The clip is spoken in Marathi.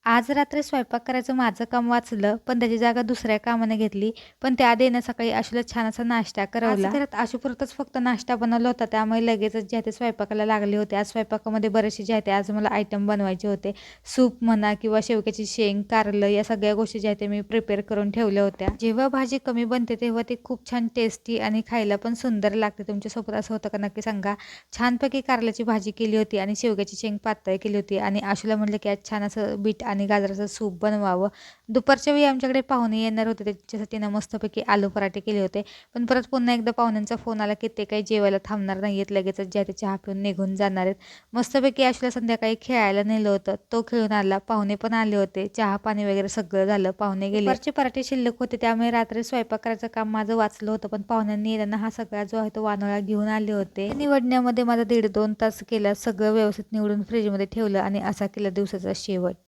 आज रात्री स्वयंपाक करायचं माझं काम वाचलं, पण त्याची जागा दुसऱ्या कामाने घेतली. पण त्याआधी आहे ना सकाळी आशूला छान असा नाश्ता करवला. आज घरात आशूपुरताच फक्त नाश्ता बनवला होता, त्यामुळे लगेचच जे आहे ते स्वयंपाकाला लागले होते. आज स्वयंपाकामध्ये बरेचसे जे आहे ते आज मला आयटम बनवायचे होते. सूप म्हणा किंवा शेवग्याची शेंग, कारलं या सगळ्या गोष्टी ज्या आहेत ते मी प्रिपेअर करून ठेवल्या होत्या. जेव्हा भाजी कमी बनते तेव्हा ती खूप छान टेस्टी आणि खायला पण सुंदर लागते. तुमच्यासोबत असं होतं का नक्की सांगा. छानपैकी कारल्याची भाजी केली होती आणि शेवग्याची शेंग पातळ केली होती आणि आशूला म्हटलं की आज छान असं बीट आणि गाजराचं सूप बनवावं. दुपारच्या वेळी आमच्याकडे पाहुणे येणार होते, त्याच्यासाठी ना मस्तपैकी आलू पराठे केले होते. पण परत पुन्हा एकदा पाहुण्यांचा फोन आला की ते काही जेवायला थांबणार नाही आहेत, लगेचच जे आहे ते चहा पिऊन निघून जाणार आहेत. मस्तपैकी आशूला संध्याकाळी खेळायला नेलं होतं, तो खेळून आला. पाहुणे पण आले होते, चहा पाणी वगैरे सगळं झालं. पाहुणे गेले. दुपारचे पराठे शिल्लक होते, त्यामुळे रात्री स्वयंपाक करायचं काम माझं वाचलं होतं. पण पाहुण्यांनी येताना हा सगळा जो आहे तो वानोळा घेऊन आले होते. निवडण्यामध्ये माझा 1.5-2 तास केला. सगळं व्यवस्थित निवडून फ्रीजमध्ये ठेवलं आणि असा केला दिवसाचा शेवट.